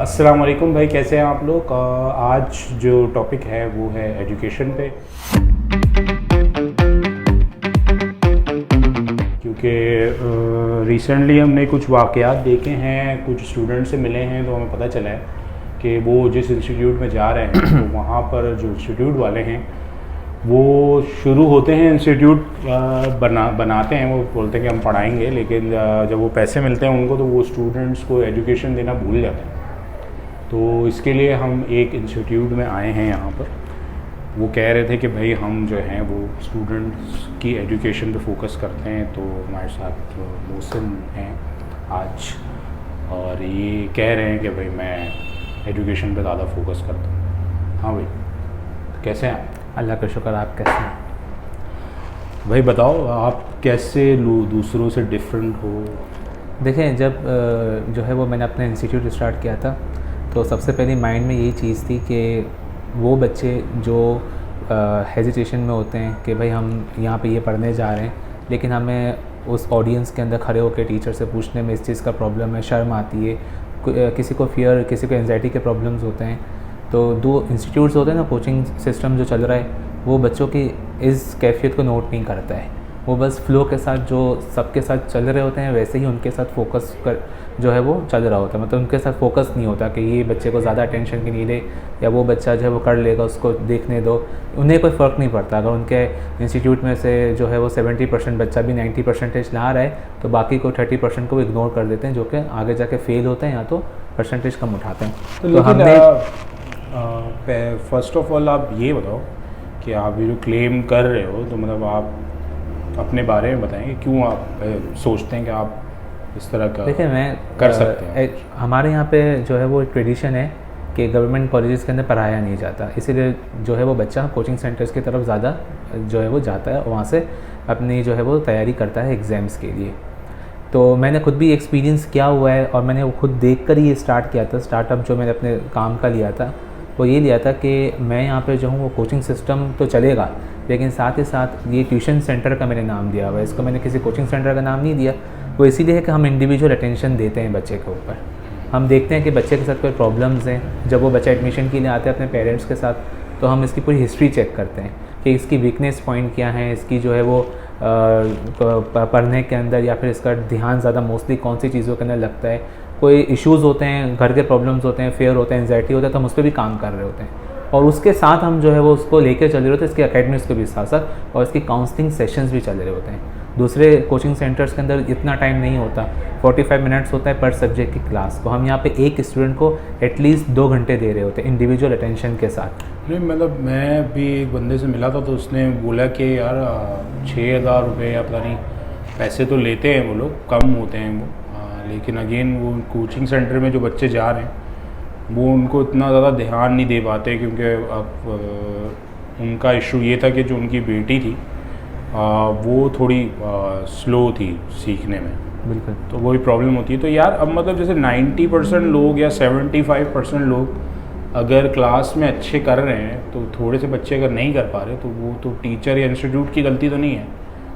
अस्सलाम वालेकुम भाई, कैसे हैं आप लोग। आज जो टॉपिक है वो है एजुकेशन पे, क्योंकि रिसेंटली हमने कुछ वाक़यात देखे हैं, कुछ स्टूडेंट से मिले हैं, तो हमें पता चला है कि वो जिस इंस्टीट्यूट में जा रहे हैं तो वहाँ पर जो इंस्टीट्यूट वाले हैं वो शुरू होते हैं इंस्टीट्यूट बनाते हैं, वो बोलते हैं कि हम पढ़ाएंगे, लेकिन जब वो पैसे मिलते हैं उनको तो वो स्टूडेंट्स को एजुकेशन देना भूल जाते हैं। तो इसके लिए हम एक इंस्टीट्यूट में आए हैं यहाँ पर। वो कह रहे थे कि भाई हम जो हैं वो स्टूडेंट्स की एजुकेशन पे फोकस करते हैं, तो हमारे साथ मोहसिन हैं आज, और ये कह रहे हैं कि भाई मैं एजुकेशन पे ज़्यादा फोकस करता हूँ। हाँ भाई, कैसे हैं आप? अल्लाह का शुक्र। आप कैसे हैं? भाई बताओ, आप कैसे दूसरों से डिफरेंट हो? देखें, जब जो है वो मैंने अपना इंस्टीट्यूट स्टार्ट किया था तो सबसे पहले माइंड में यही चीज़ थी कि वो बच्चे जो हेजिटेशन में होते हैं कि भाई हम यहाँ पे ये पढ़ने जा रहे हैं, लेकिन हमें उस ऑडियंस के अंदर खड़े होकर टीचर से पूछने में इस चीज़ का प्रॉब्लम है, शर्म आती है, किसी को फियर, किसी को एंजाइटी के प्रॉब्लम्स होते हैं। तो दो इंस्टीट्यूट्स होते हैं ना, कोचिंग सिस्टम जो चल रहा है वो बच्चों की इस कैफियत को नोट नहीं करता है। वो बस फ़्लो के साथ जो सबके साथ चल रहे होते हैं वैसे ही उनके साथ फोकस कर जो है वो चल रहा होता है। मतलब उनके साथ फोकस नहीं होता कि ये बच्चे को ज़्यादा अटेंशन की नीड है या वो बच्चा जो है वो कर लेगा, उसको देखने दो। उन्हें कोई फ़र्क नहीं पड़ता। अगर उनके इंस्टीट्यूट में से जो है वो 70% बच्चा भी 90% ला रहा है तो बाकी को 30% को इग्नोर कर देते हैं, जो कि आगे जाके फेल होते हैं या तो परसेंटेज कम उठाते हैं। तो हमने फ़र्स्ट ऑफ ऑल आप ये बताओ कि आप ये जो क्लेम कर रहे हो, तो मतलब आप अपने बारे में बताएंगे क्यों आप सोचते हैं कि आप इस तरह का देखिए, मैं कर सकते हैं। हमारे यहाँ पे जो है वो ट्रेडिशन है कि गवर्नमेंट कॉलेजेस के अंदर पढ़ाया नहीं जाता, इसीलिए जो है वो बच्चा कोचिंग सेंटर्स की तरफ ज़्यादा जो है वो जाता है, वहाँ से अपनी जो है वो तैयारी करता है एग्ज़ाम्स के लिए। तो मैंने खुद भी एक्सपीरियंस किया हुआ है और मैंने वो खुद देख कर ही ये स्टार्ट किया था। स्टार्टअप जो मैंने अपने काम का लिया था वो ये लिया था कि मैं यहाँ पे जो हूँ वो कोचिंग सिस्टम तो चलेगा, लेकिन साथ ही साथ ये ट्यूशन सेंटर का मैंने नाम दिया हुआ है। इसको मैंने किसी कोचिंग सेंटर का नाम नहीं दिया। वो इसीलिए है कि हम इंडिविजुअल अटेंशन देते हैं बच्चे के ऊपर। हम देखते हैं कि बच्चे के साथ कोई प्रॉब्लम्स हैं। जब वो बच्चा एडमिशन के लिए आते हैं अपने पेरेंट्स के साथ, तो हम इसकी पूरी हिस्ट्री चेक करते हैं कि इसकी वीकनेस पॉइंट क्या है, इसकी जो है वो पढ़ने के अंदर या फिर इसका ध्यान ज़्यादा मोस्टली कौन सी चीज़ों के अंदर लगता है। कोई इश्यूज़ होते हैं, घर के प्रॉब्लम्स होते हैं, फेयर होते हैं, एंजाइटी होता है, तो हम उस पर भी काम कर रहे होते हैं। और उसके साथ हम जो है वो उसको लेकर चल रहे होते हैं, इसके अकेडमिक्स के भी साथ साथ, और इसकी काउंसलिंग सेशंस भी चल रहे होते हैं। दूसरे कोचिंग सेंटर्स के अंदर इतना टाइम नहीं होता, 45 मिनट्स होता है पर सब्जेक्ट की क्लास। तो हम यहाँ पे एक स्टूडेंट को एटलीस्ट 2 घंटे दे रहे होते हैं इंडिविजुअल अटेंशन के साथ। नहीं, मतलब मैं भी एक बंदे से मिला था तो उसने बोला कि यार 6,000 रुपये या पता नहीं पैसे तो लेते हैं वो लोग, कम होते हैं वो, लेकिन अगेन वो कोचिंग सेंटर में जो बच्चे जा रहे हैं वो उनको इतना ज़्यादा ध्यान नहीं दे पाते, क्योंकि अब उनका इशू ये था कि जो उनकी बेटी थी वो थोड़ी स्लो थी सीखने में। बिल्कुल। तो वही प्रॉब्लम होती है। तो यार अब मतलब जैसे 90% लोग या 75% लोग अगर क्लास में अच्छे कर रहे हैं, तो थोड़े से बच्चे अगर नहीं कर पा रहे तो वो तो टीचर या इंस्टीट्यूट की गलती तो नहीं है।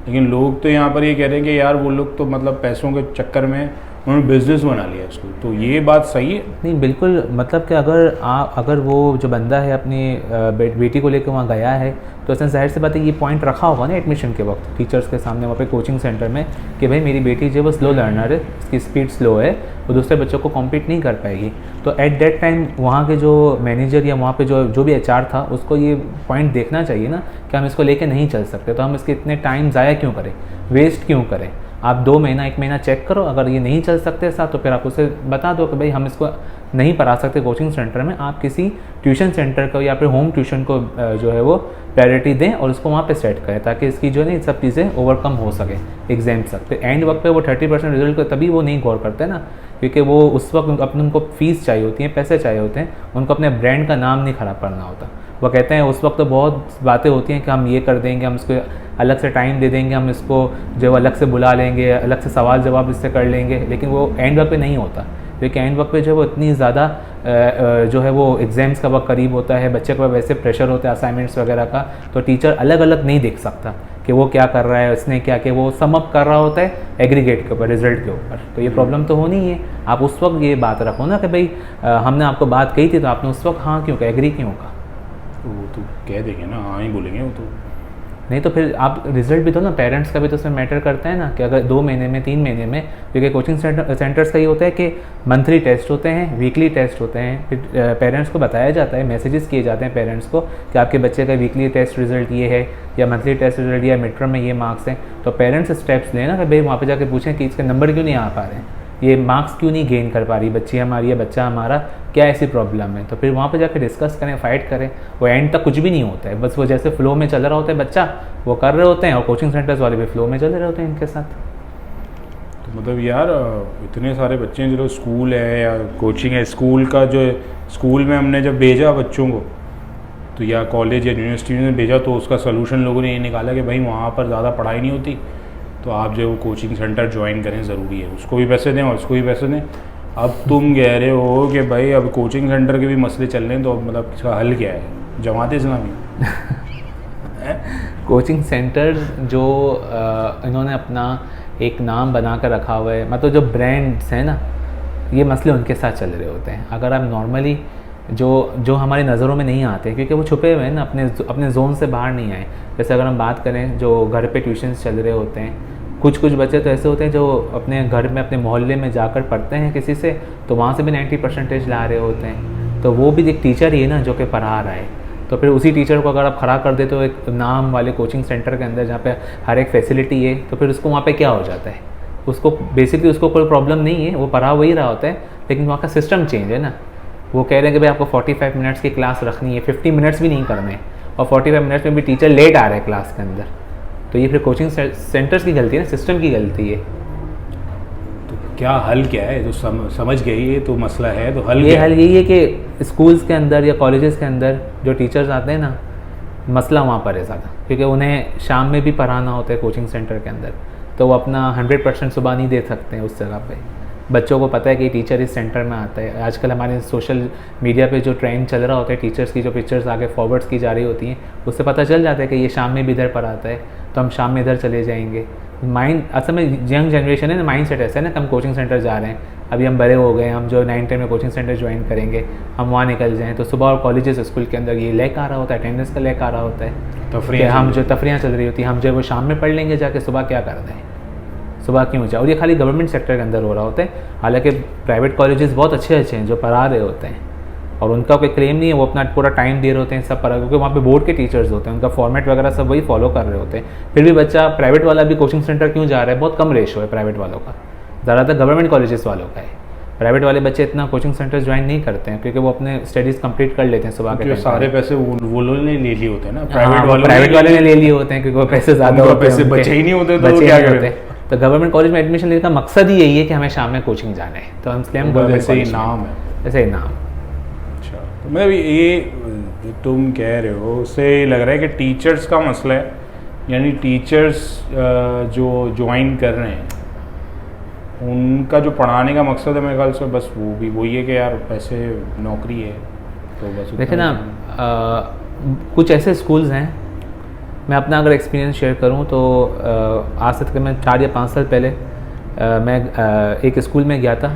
लेकिन लोग तो यहाँ पर ये कह रहे हैं कि यार वो लोग तो मतलब पैसों के चक्कर में उन्होंने बिज़नेस बना लिया इसको। तो ये बात सही है? नहीं, बिल्कुल। मतलब कि अगर वो जो बंदा है अपनी बेटी को लेकर वहाँ गया है तो उसने ज़ाहिर सी बात है ये पॉइंट रखा होगा ना एडमिशन के वक्त टीचर्स के सामने वहाँ पे कोचिंग सेंटर में कि भाई मेरी बेटी जो है वो स्लो लर्नर है, इसकी स्पीड स्लो है, वो दूसरे बच्चों को कॉम्पीट नहीं कर पाएगी। तो एट दैट टाइम वहाँ के जो मैनेजर या वहाँ पे जो भी HR था उसको ये पॉइंट देखना चाहिए ना कि हम इसको लेके नहीं चल सकते, तो हम इसके इतने टाइम ज़ाया क्यों करें, वेस्ट क्यों करें। आप 2 महीना 1 महीना चेक करो, अगर ये नहीं चल सकते साथ तो फिर आप उसे बता दो कि भाई हम इसको नहीं पढ़ा सकते कोचिंग सेंटर में, आप किसी ट्यूशन सेंटर को या फिर होम ट्यूशन को जो है वो प्रायोरिटी दें और उसको वहाँ पे सेट करें, ताकि इसकी जो है ना सब चीज़ें ओवरकम हो सके एग्जाम तक। तो एंड वक्त पे वो 30% रिजल्ट को तभी वो नहीं गौर करते ना, क्योंकि वो उस वक्त अपने उनको फीस चाहिए होती है, पैसे चाहिए होते हैं, उनको अपने ब्रांड का नाम नहीं ख़राब करना होता। वो कहते हैं उस वक्त तो बहुत बातें होती हैं कि हम ये कर देंगे, हम इसको अलग से टाइम दे देंगे, हम इसको जो अलग से बुला लेंगे, अलग से सवाल जवाब इससे कर लेंगे, लेकिन वो एंड वक्त पे नहीं होता। क्योंकि एंड वक्त पे जो है वो इतनी ज़्यादा जो है वो एग्ज़ाम्स का वक्त करीब होता है, बच्चे को वैसे प्रेशर होता है असाइनमेंट्स वगैरह का, तो टीचर अलग अलग नहीं देख सकता कि वो क्या कर रहा है, उसने क्या किया, वो सम अप कर रहा होता है एग्रीगेट के ऊपर, रिजल्ट के ऊपर। तो ये प्रॉब्लम तो होनी ही है। आप उस वक्त ये बात रखो ना कि भाई हमने आपको बात कही थी तो आपने उस वक्त हाँ क्यों कहा, एग्री क्यों कहा। तो वो तो कह देंगे ना, हाँ ही बोलेंगे वो तो। नहीं तो फिर आप रिजल्ट भी तो ना, पेरेंट्स का भी तो उसमें मैटर करता है ना, कि अगर 2 महीने में 3 महीने में, क्योंकि कोचिंग सेंटर्स का ये होता है कि मंथली टेस्ट होते हैं, वीकली टेस्ट होते हैं, फिर पेरेंट्स को बताया जाता है, मैसेजेस किए जाते हैं पेरेंट्स को कि आपके बच्चे का वीकली टेस्ट रिजल्ट ये है, या मंथली टेस्ट रिजल्ट या मिड टर्म में ये मार्क्स हैं। तो पेरेंट्स स्टेप्स लें ना कि भाई वहाँ पर जाकर पूछें कि इसके नंबर क्यों नहीं आ पा रहे हैं, ये मार्क्स क्यों नहीं गेन कर पा रही बच्ची हमारी या बच्चा हमारा, क्या ऐसी प्रॉब्लम है। तो फिर वहाँ पे जाकर डिस्कस करें, फाइट करें। वो एंड तक कुछ भी नहीं होता है, बस वो जैसे फ्लो में चल रहा होता है बच्चा, वो कर रहे होते हैं, और कोचिंग सेंटर्स वाले भी फ्लो में चल रहे होते हैं इनके साथ। तो मतलब यार इतने सारे बच्चे हैं, जो स्कूल है या कोचिंग है, स्कूल का जो स्कूल में हमने जब भेजा बच्चों को, तो या कॉलेज या यूनिवर्सिटी में भेजा, तो उसका सलूशन लोगों ने ये निकाला कि भाई वहाँ पर ज़्यादा पढ़ाई नहीं होती, तो आप जो वो कोचिंग सेंटर ज्वाइन करें ज़रूरी है, उसको भी पैसे दें और उसको भी पैसे दें। अब तुम कह रहे हो कि भाई अब कोचिंग सेंटर के भी मसले चल रहे हैं, तो अब मतलब इसका हल क्या है, जमात इस्लामी? कोचिंग सेंटर जो इन्होंने अपना एक नाम बना कर रखा हुआ है, मतलब जो ब्रांड्स हैं ना, ये मसले उनके साथ चल रहे होते हैं। अगर आप नॉर्मली जो हमारी नज़रों में नहीं आते, क्योंकि वो छुपे हुए हैं ना, अपने जोन से बाहर नहीं आए। जैसे अगर हम बात करें जो घर पे ट्यूशन्स चल रहे होते हैं, कुछ बच्चे तो ऐसे होते हैं जो अपने घर में, अपने मोहल्ले में जाकर पढ़ते हैं किसी से, तो वहाँ से भी 90% ला रहे होते हैं। तो वो भी एक टीचर ही है ना जो कि पढ़ा रहा है। तो फिर उसी टीचर को अगर आप खड़ा कर देते हो एक नाम वाले कोचिंग सेंटर के अंदर, जहाँ पे हर एक फैसिलिटी है, तो फिर उसको वहाँ पे क्या हो जाता है, उसको बेसिकली उसको कोई प्रॉब्लम नहीं है, वो पढ़ा वही रहा होता है, लेकिन वहाँ का सिस्टम चेंज है ना। वो कह रहे हैं कि भाई आपको 45 मिनट्स की क्लास रखनी है, 50 मिनट्स भी नहीं करने हैं, और 45 मिनट्स में भी टीचर लेट आ रहे हैं क्लास के अंदर। तो ये फिर कोचिंग सेंटर्स की गलती है ना, सिस्टम की गलती है। तो क्या हल क्या है, जो समझ गए ये तो मसला है, तो हल ये हल यही है कि स्कूल्स के अंदर या कॉलेजेस के अंदर जो टीचर्स आते हैं ना, मसला वहाँ पर है ज़्यादा, क्योंकि उन्हें शाम में भी पढ़ाना होता है कोचिंग सेंटर के अंदर, तो वो अपना 100% सुबह नहीं दे सकते हैं उस जगह पे। बच्चों को पता है कि टीचर इस सेंटर में आता है। आजकल हमारे सोशल मीडिया पे जो ट्रेंड चल रहा होता है, टीचर्स की जो पिक्चर्स आगे फॉरवर्ड्स की जा रही होती हैं, उससे पता चल जाता है कि ये शाम में भी इधर पढ़ाता है, तो हम शाम में इधर चले जाएंगे। माइंड असल में यंग जनरेशन है ना, माइंड सेट ऐसा है ना कि हम कोचिंग सेंटर जा रहे हैं, अभी हम बड़े हो गए, हम जो 9-10 में कोचिंग सेंटर ज्वाइन करेंगे, हम वहाँ निकल जाएँ। तो सुबह और कॉलेजेस स्कूल के अंदर ये लैक आ रहा होता है, अटेंडेंस का लैक आ रहा होता है, हम जो तफरियाँ चल रही होती हैं, हम जो वो शाम में पढ़ लेंगे जाके, सुबह क्या करना है, सुबह क्यों जाए। और ये खाली गवर्नमेंट सेक्टर के अंदर हो रहा होता है। हालांकि प्राइवेट कॉलेजेस बहुत अच्छे हैं जो पढ़ा रहे होते हैं, और उनका कोई क्लेम नहीं है, वो अपना पूरा टाइम दे रहे होते हैं सब पढ़ा, क्योंकि वहाँ पे बोर्ड के टीचर्स होते हैं, उनका फॉर्मेट वगैरह सब वही फॉलो कर रहे होते हैं। फिर भी बच्चा प्राइवेट वाला भी कोचिंग सेंटर क्यों जा रहा है, बहुत कम रेशो है प्राइवेट वालों का, ज़्यादातर गवर्नमेंट कॉलेजेस वालों का है। प्राइवेट वाले बच्चे इतना कोचिंग सेंटर ज्वाइन नहीं करते हैं, क्योंकि वो अपने स्टडीज़ कंप्लीट कर लेते हैं सुबह के। सारे पैसे वो लोगों ने ले लिए होते हैं ना, प्राइवेट वाले ने ले लिए होते हैं, क्योंकि वो पैसे ज़्यादा होते हैं, पैसे बचे ही नहीं होते, तो क्या करते हैं। तो गवर्नमेंट कॉलेज में एडमिशन लेने का मकसद ही यही है कि हमें शाम में कोचिंग जाना है, तो हम इसलिए हम वैसे ही नाम है, ऐसे ही नाम। अच्छा, तो मतलब ये जो तुम कह रहे हो उससे लग रहा है कि टीचर्स का मसला है, यानी टीचर्स जो ज्वाइन कर रहे हैं उनका जो पढ़ाने का मकसद है मेरे ख्याल से बस वो भी वही है कि यार पैसे, नौकरी है, तो बस। देखिए ना, कुछ ऐसे स्कूल्स हैं, मैं अपना अगर एक्सपीरियंस शेयर करूं तो आज से तकरीबन 4 या 5 साल पहले मैं एक स्कूल में गया था।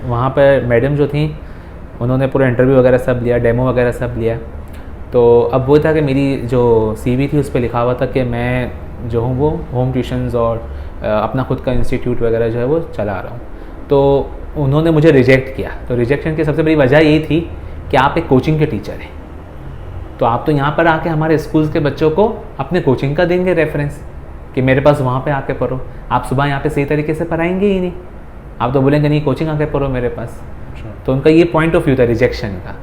वहाँ पर मैडम जो थी उन्होंने पूरा इंटरव्यू वगैरह सब लिया, डेमो वगैरह सब लिया। तो अब वो था कि मेरी जो CV थी उस पर लिखा हुआ था कि मैं जो हूँ वो होम ट्यूशन्स और अपना खुद का इंस्टीट्यूट वगैरह जो है वो चला रहा हूँ। तो उन्होंने मुझे रिजेक्ट किया। तो रिजेक्शन की सबसे बड़ी वजह यही थी कि आप एक कोचिंग के टीचर हैं, तो आप तो यहाँ पर आके हमारे स्कूल्स के बच्चों को अपने कोचिंग का देंगे रेफरेंस कि मेरे पास वहाँ पे आके पढ़ो। आप सुबह यहाँ पे सही तरीके से पढ़ाएंगे ही नहीं, आप तो बोलेंगे नहीं कोचिंग आके पढ़ो मेरे पास। तो उनका ये पॉइंट ऑफ व्यू था रिजेक्शन का।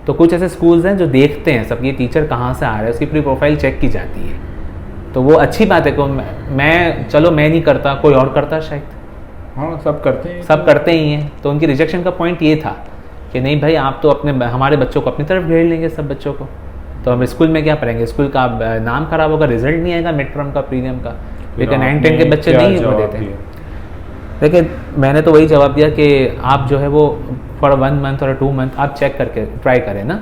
तो कुछ ऐसे स्कूल्स हैं जो देखते हैं सब ये टीचर कहाँ से आ रहा है, उसकी पूरी प्रोफाइल चेक की जाती है। तो वो अच्छी बात है कि मैं नहीं करता, कोई और करता शायद। हाँ, सब करते हैं, सब करते ही हैं। तो उनकी रिजेक्शन का पॉइंट ये था कि नहीं भाई आप तो हमारे बच्चों को अपनी तरफ घेर लेंगे, सब बच्चों को, तो हम स्कूल में क्या पढ़ेंगे, स्कूल का नाम खराब होगा, रिजल्ट नहीं आएगा मिड टर्म का, प्रीमियम का, लेकिन 9-10 के बच्चे नहीं हो देते। लेकिन मैंने तो वही जवाब दिया कि आप जो है वो फॉर 1 मंथ और 2 मंथ आप चेक करके ट्राई करें ना,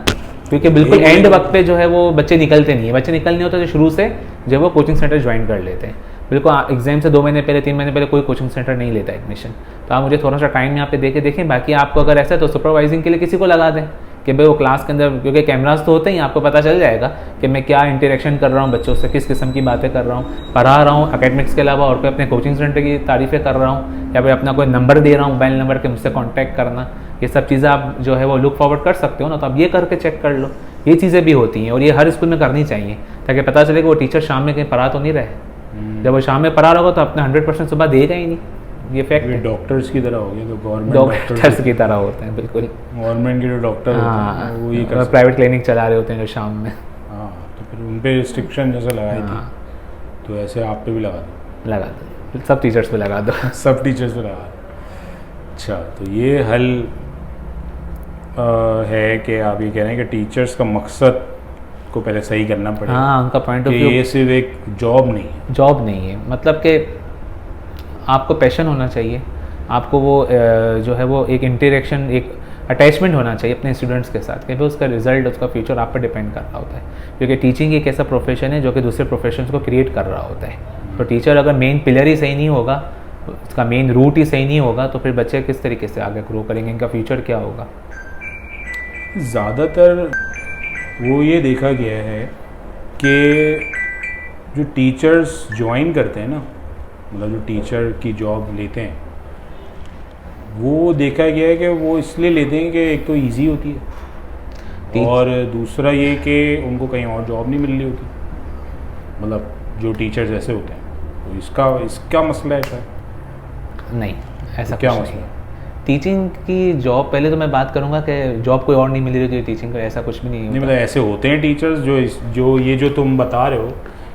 क्योंकि बिल्कुल एंड वक्त पे जो है वो बच्चे निकलते नहीं है, बच्चे निकलने होते तो शुरू से जो वो कोचिंग सेंटर ज्वाइन कर लेते हैं। बिल्कुल एग्जाम से 2 महीने पहले 3 महीने पहले कोई कोचिंग सेंटर नहीं लेता एडमिशन। तो आप मुझे थोड़ा सा टाइम यहाँ पे देखें। बाकी आपको अगर ऐसा है तो सुपरवाइजिंग के लिए किसी को लगा दें कि भाई वो क्लास के अंदर, क्योंकि कैमरास तो होते ही, आपको पता चल जाएगा कि मैं क्या इंटरेक्शन कर रहा हूँ बच्चों से, किस किस्म की बातें कर रहा हूँ, पढ़ा रहा हूँ एकेडमिक्स के अलावा और कोई अपने कोचिंग सेंटर की तारीफ़ें कर रहा हूँ, या फिर अपना कोई नंबर दे रहा हूँ मोबाइल नंबर के मुझसे कॉन्टैक्ट करना। ये सब चीज़ें आप जो है वो लुक फॉरवर्ड कर सकते हो ना, तो आप ये करके चेक कर लो। ये चीज़ें भी होती हैं और ये हर स्कूल में करनी चाहिए, ताकि पता चले कि वो टीचर शाम में कहीं पढ़ा तो नहीं रहे। जब वो शाम में पढ़ा रहा होगा तो अपना 100% सुबह देगा ही नहीं। ये फैक्ट है। डॉक्टर्स की तरह हो गया, तो गवर्नमेंट डॉक्टर्स की तरह होते हैं बिल्कुल। गवर्नमेंट के जो डॉक्टर होते हैं वो ये कर प्राइवेट क्लिनिक चला रहे होते हैं जो शाम में। हाँ, तो फिर उन पे रिस्ट्रिक्शन जैसे लगाई थी, तो ऐसे आप पे भी लगा दो, सब टीचर्स पे लगा दो। सब टीचर्स पे लगा दो। अच्छा, तो ये हल है कि आप ये कह रहे हैं कि टीचर्स का मकसद को पहले सही करना पड़ेगा। हाँ, उनका पॉइंट ऑफ व्यू, ये सिर्फ एक जॉब नहीं है। जॉब नहीं है, मतलब कि आपको पैशन होना चाहिए, आपको वो जो है वो एक इंटरेक्शन, एक अटैचमेंट होना चाहिए अपने स्टूडेंट्स के साथ, क्योंकि उसका रिजल्ट, उसका फ्यूचर आप पर डिपेंड कर रहा होता है। क्योंकि टीचिंग एक ऐसा प्रोफेशन है जो कि दूसरे प्रोफेशंस को क्रिएट कर रहा होता है। तो टीचर अगर मेन पिलर ही सही नहीं होगा, उसका मेन रूट ही सही नहीं होगा, तो फिर बच्चे किस तरीके से आगे ग्रो करेंगे, इनका फ्यूचर क्या होगा। ज़्यादातर वो ये देखा गया है कि जो टीचर्स ज्वाइन करते हैं ना, मतलब जो टीचर की जॉब लेते हैं, वो देखा गया है कि वो इसलिए लेते हैं कि एक तो इजी होती है और दूसरा ये कि उनको कहीं और जॉब नहीं मिल रही होती, मतलब जो टीचर्स ऐसे होते हैं। तो इसका मसला है शायद। नहीं, ऐसा तो क्या कुछ मसला नहीं है? टीचिंग की जॉब, पहले तो मैं बात करूंगा कि जॉब कोई और नहीं मिल रही थी टीचिंग को, ऐसा कुछ भी नहीं नहीं, मतलब ऐसे होते हैं टीचर्स जो ये जो तुम बता रहे हो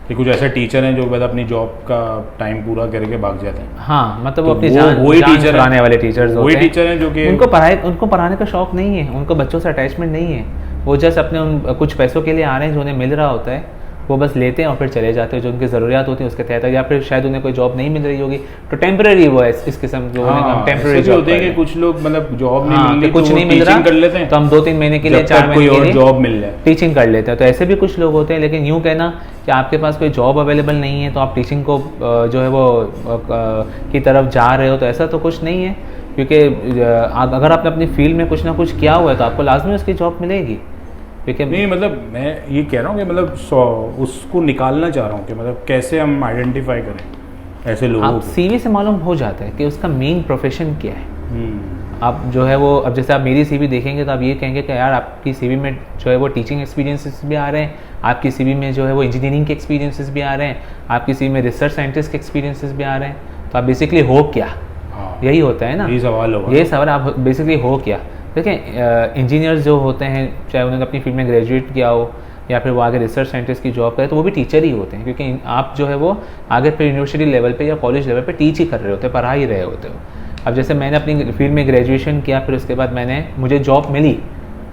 कि कुछ ऐसे टीचर हैं जो बस अपनी जॉब का टाइम पूरा करके भाग जाते हैं। हाँ, मतलब तो वो अपनी वही जान टीचर छुड़ाने वाले टीचर्स वही होते हैं। टीचर हैं जो कि उनको पढ़ाने का शौक नहीं है, उनको बच्चों से अटैचमेंट नहीं है, वो जस्ट अपने उन कुछ पैसों के लिए आ रहे हैं जो उन्हें मिल रहा होता है, वो बस लेते हैं और फिर चले जाते हैं जो उनकी ज़रूरियात होती है उसके तहत, या फिर शायद उन्हें कोई जॉब नहीं मिल रही होगी तो टेम्परेरी वो है इस किस्म जो टेम्परेरी जॉब होते हैं कि कुछ लोग मतलब जॉब नहीं मिल रही, कुछ नहीं मिल रहा कर लेते हैं, तो हम 2-3 महीने के लिए, 4 महीने के लिए जॉब मिल जाए टीचिंग कर लेते हैं। तो ऐसे भी कुछ लोग होते हैं। लेकिन यूँ कहना कि आपके पास कोई जॉब अवेलेबल नहीं है तो आप टीचिंग को जो है वो की तरफ जा रहे हो, तो ऐसा तो कुछ नहीं है। क्योंकि अगर आपने अपनी फील्ड में कुछ ना कुछ किया हुआ है तो आपको लाजमी उसकी जॉब मिलेगी। क्योंकि नहीं, मतलब मैं ये कह रहा हूँ कि मतलब उसको निकालना चाह रहा हूँ कि मतलब कैसे हम आइडेंटिफाई करें ऐसे लोगों को। आप सीवी से मालूम हो जाता है कि उसका मेन प्रोफेशन क्या है। आप जो है वो, अब जैसे आप मेरी सीवी देखेंगे तो आप ये कहेंगे कि यार आपकी सीवी में जो है वो टीचिंग एक्सपीरियंसेस भी आ रहे हैं, आपकी सीवी में जो है वो इंजीनियरिंग के एक्सपीरियंसेस भी आ रहे हैं, आपकी सीवी में रिसर्च साइंटिस्ट के एक्सपीरियंसेस भी आ रहे हैं, तो आप बेसिकली हो क्या, यही होता है ना, ये सवाल होगा। ये सवाल आप बेसिकली हो क्या। देखें, इंजीनियर्स जो होते हैं चाहे उन्होंने अपनी फील्ड में ग्रेजुएट किया हो या फिर वो आगे रिसर्च साइंटिस्ट की जॉब करें, तो वो भी टीचर ही होते हैं, क्योंकि आप जो है वो आगे फिर यूनिवर्सिटी लेवल पे या कॉलेज लेवल पे टीच ही कर रहे होते हैं, पढ़ा ही रहे होते हो। अब जैसे मैंने अपनी फील्ड में ग्रेजुएशन किया, फिर उसके बाद मुझे जॉब मिली,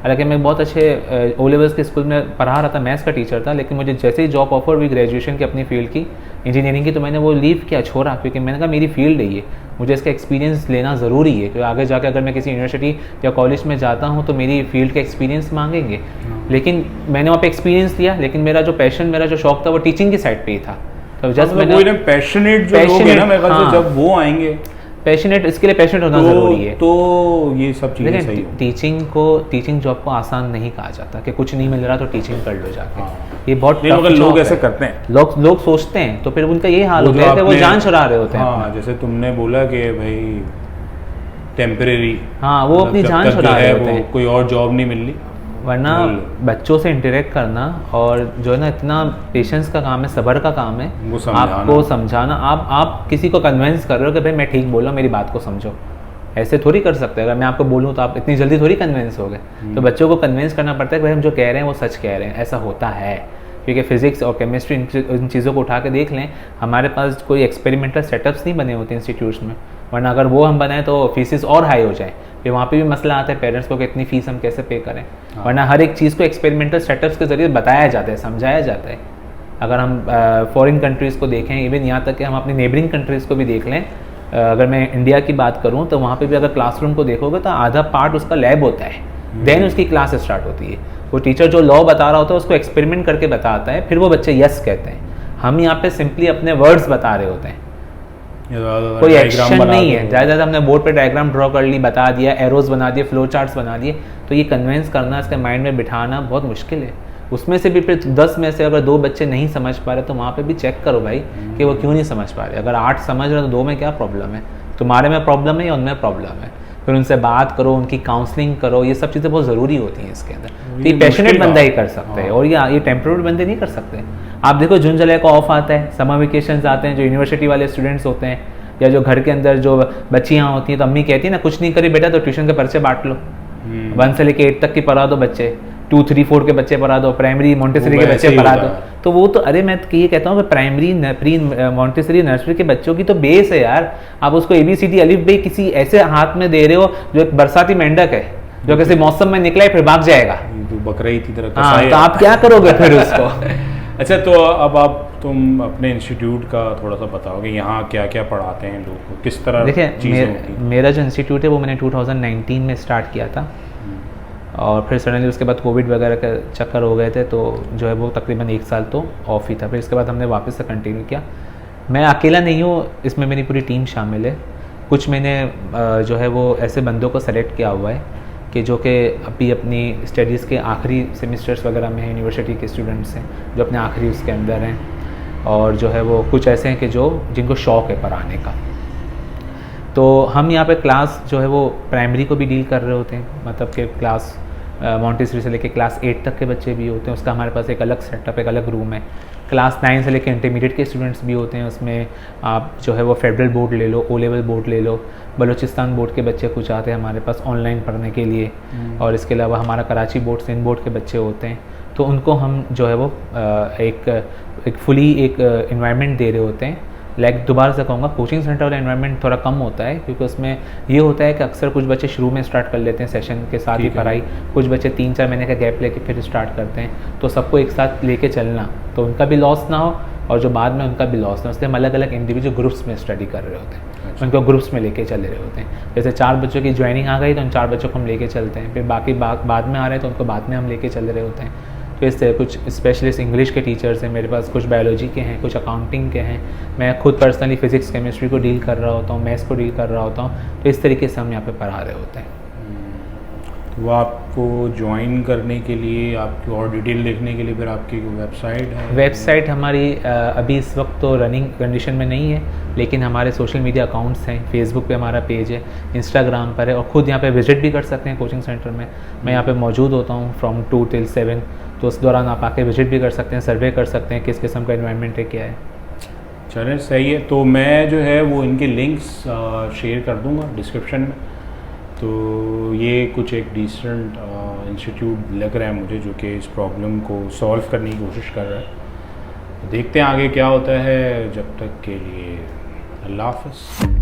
हालांकि मैं बहुत अच्छे ओ लेवल्स के स्कूल में पढ़ा रहा था, मैथ्स का टीचर था, लेकिन मुझे जैसे ही जॉब ऑफर हुई ग्रेजुएशन की अपनी फील्ड की, इंजीनियरिंग की, तो मैंने वो लीव किया, छोड़ा, क्योंकि मैंने कहा मेरी फील्ड है ये, मुझे इसका एक्सपीरियंस लेना ज़रूरी है, क्योंकि आगे जाकर अगर मैं किसी यूनिवर्सिटी या कॉलेज में जाता हूँ तो मेरी फील्ड का एक्सपीरियंस मांगेंगे। लेकिन मैंने वहाँ पे एक्सपीरियंस लिया, लेकिन मेरा जो पैशन, मेरा जो शौक था वो टीचिंग की साइड पे ही था। तो जस्ट मैंने पैशनेट जो लोग हैं ना, मेरे ख्याल से जब वो आएंगे, पैशनेट, इसके लिए पैशनेट होना ज़रूरी है, तो ये सब चीज़ें सही हो। टीचिंग जॉब को आसान नहीं कहा जाता कि कुछ नहीं मिल रहा तो टीचिंग कर लो जाके। ये बहुत मगर लोग ऐसे करते हैं, लोग सोचते हैं, तो फिर उनका ये हाल होता है कि वो जान छुड़ा रहे होते हैं। हाँ, जैसे तुमने बोला कि भाई टेम्परेरी, हाँ, वो अपनी जान छुड़ा रहे होते हैं, कोई और जॉब नहीं मिल रही। वरना बच्चों से इंटरेक्ट करना और जो है ना, इतना पेशेंस का काम है, सब्र का काम है, आपको समझाना। आप किसी को कन्विंस कर रहे हो कि भाई मैं ठीक बोल रहा हूँ, मेरी बात को समझो, ऐसे थोड़ी कर सकते हैं। अगर मैं आपको बोलूँ तो आप इतनी जल्दी थोड़ी कन्विंस हो गए। तो बच्चों को कन्विंस करना पड़ता है कि भाई हम जो कह रहे हैं वो सच कह रहे हैं, ऐसा होता है। क्योंकि फिजिक्स और केमिस्ट्री इन चीज़ों को उठा के देख लें, हमारे पास कोई एक्सपेरिमेंटल सेटअप्स नहीं बने होते इंस्टीट्यूट्स में, वरना अगर वो हम बनाएं तो फीसिस और हाई हो जाए, फिर वहाँ पे भी मसला आता है पेरेंट्स को कि इतनी फ़ीस हम कैसे पे करें। वरना हर एक चीज़ को एक्सपेरिमेंटल सेटअप्स के ज़रिए बताया जाता है, समझाया जाता है। अगर हम फॉरेन कंट्रीज़ को देखें, इवन यहाँ तक कि हम अपनी नेबरिंग कंट्रीज़ को भी देख लें, अगर मैं इंडिया की बात करूँ तो वहाँ पे भी अगर क्लासरूम को देखोगे तो आधा पार्ट उसका लैब होता है, देन उसकी क्लास स्टार्ट होती है। वो टीचर जो लॉ बता रहा होता है उसको एक्सपेरिमेंट करके बताता है, फिर वो बच्चे यस कहते हैं। हम यहाँ पे सिंपली अपने वर्ड्स बता रहे होते हैं, कोई एक्शन नहीं है। ज़्यादा हमने बोर्ड पे डायग्राम ड्रॉ कर ली, बता दिया, एरोज बना दिए, फ्लो चार्ट्स बना दिए, तो ये कन्विंस करना, इसके माइंड में बिठाना बहुत मुश्किल है। उसमें से भी फिर 10 में से अगर 2 बच्चे नहीं समझ पा रहे तो वहाँ पे भी चेक करो भाई कि वो क्यों नहीं समझ पा रहे। अगर 8 समझ रहे तो 2 में क्या प्रॉब्लम है, तुम्हारे में प्रॉब्लम है या उनमें प्रॉब्लम है। फिर उनसे बात करो, उनकी काउंसलिंग करो, ये सब चीज़ें बहुत ज़रूरी होती हैं इसके अंदर। ये पैशनेट बंदा ही कर सकते हैं और ये टेम्पररी बंदे नहीं कर सकते। आप देखो जून जुलाई को ऑफ आता है, समर वेकेशंस आते हैं, जो यूनिवर्सिटी वाले स्टूडेंट्स होते हैं या जो घर के अंदर जो बच्चियाँ होती हैं, तो अम्मी कहती है ना कुछ नहीं करी बेटा तो ट्यूशन के पर्चे बांट लो, 1 से लेके 8 तक की पढ़ा दो बच्चे, 2, 3, 4 के बच्चे पढ़ा दो, प्राइमरी मॉन्टेसरी के बच्चे पढ़ा दो। तो वो तो अरे मैं ये कहता हूँ कि प्राइमरी प्री मॉन्टेसरी नर्सरी के बच्चों की तो बेस है यार। आप उसको ABCD अलिफ बे किसी ऐसे हाथ में दे रहे हो जो एक बरसाती मेंढक है जो किसी मौसम में निकला है फिर भाग जाएगा, बकरा की तरह। हाँ, तो आप क्या करोगे फिर उसको। अच्छा, तो अब तुम अपने इंस्टीट्यूट का थोड़ा सा बताओगे, यहाँ क्या क्या पढ़ाते हैं लोग को, किस तरह? देखिए मेरा जो इंस्टीट्यूट है वो मैंने 2019 में स्टार्ट किया था और फिर सडनली उसके बाद कोविड वगैरह के चक्कर हो गए थे, तो जो है वो तकरीबन 1 साल तो ऑफ ही था। फिर इसके बाद हमने वापस से कंटिन्यू किया। मैं अकेला नहीं हूँ, इसमें मेरी पूरी टीम शामिल है। कुछ मैंने जो है वो ऐसे बंदों को सेलेक्ट किया हुआ है कि जो कि अभी अपनी स्टडीज़ के आखिरी सेमिस्टर्स वगैरह में हैं, यूनिवर्सिटी के स्टूडेंट्स हैं जो अपने आखिरी उसके अंदर हैं, और जो है वो कुछ ऐसे हैं कि जो जिनको शौक़ है पढ़ाने का। तो हम यहाँ पे क्लास जो है वो प्राइमरी को भी डील कर रहे होते हैं, मतलब कि क्लास मॉन्टेसरी से लेके क्लास 8 तक के बच्चे भी होते हैं, उसका हमारे पास एक अलग सेटअप, एक अलग रूम है। क्लास 9 से लेके इंटरमीडिएट के स्टूडेंट्स भी होते हैं, उसमें आप जो है वो फेडरल बोर्ड ले लो, O लेवल बोर्ड ले लो, बलूचिस्तान बोर्ड के बच्चे कुछ आते हैं हमारे पास ऑनलाइन पढ़ने के लिए, और इसके अलावा हमारा कराची बोर्ड, सिंध बोर्ड के बच्चे होते हैं। तो उनको हम जो है वो एक फुली एक इन्वायरमेंट दे रहे होते हैं। लाइक दोबारा से कहूँगा, कोचिंग सेंटर वाला एनवायरनमेंट थोड़ा कम होता है क्योंकि उसमें ये होता है कि अक्सर कुछ बच्चे शुरू में स्टार्ट कर लेते हैं सेशन के साथ ही पढ़ाई, कुछ बच्चे 3-4 महीने का गैप लेके फिर स्टार्ट करते हैं। तो सबको एक साथ लेके चलना, तो उनका भी लॉस ना हो और जो बाद में उनका भी लॉस ना, इसलिए हम अलग अलग इंडिविजुअल ग्रुप्स में स्टडी कर रहे होते हैं। उनको ग्रुप्स में लेके चले रहे होते हैं। जैसे 4 बच्चों की ज्वाइनिंग आ गई तो उन 4 बच्चों को हम लेके चलते हैं, फिर बाकी बाद में आ रहे हैं तो उनको बाद में हम लेके चल रहे होते हैं। तो इस तरह कुछ स्पेशलिस्ट इंग्लिश के टीचर्स हैं मेरे पास, कुछ बायोलॉजी के हैं, कुछ अकाउंटिंग के हैं। मैं खुद पर्सनली फिजिक्स केमिस्ट्री को डील कर रहा होता हूँ, मैथ्स को डील कर रहा होता हूँ। तो इस तरीके से हम यहाँ पे पढ़ा रहे होते हैं। वो आपको ज्वाइन करने के लिए, आपकी और डिटेल देखने के लिए फिर आपकी वेबसाइट है? वेबसाइट हमारी अभी इस वक्त तो रनिंग कंडीशन में नहीं है, लेकिन हमारे सोशल मीडिया अकाउंट्स हैं। फेसबुक पे हमारा पेज है, इंस्टाग्राम पर है, और ख़ुद यहाँ पे विजिट भी कर सकते हैं कोचिंग सेंटर में। मैं यहाँ पे मौजूद होता हूँ फ्रॉम 2 till 7, तो उस दौरान आप आके विजिट भी कर सकते हैं, सर्वे कर सकते हैं किस किस्म का एनवायरनमेंट है, क्या है। चलें, सही है। तो मैं जो है वो इनके लिंक्स शेयर कर दूँगा डिस्क्रिप्शन में। तो ये कुछ एक डिसेंट इंस्टीट्यूट लग रहा है मुझे, जो कि इस प्रॉब्लम को सॉल्व करने की कोशिश कर रहा है। देखते हैं आगे क्या होता है। जब तक के लिए अल्लाह हाफ़िज़।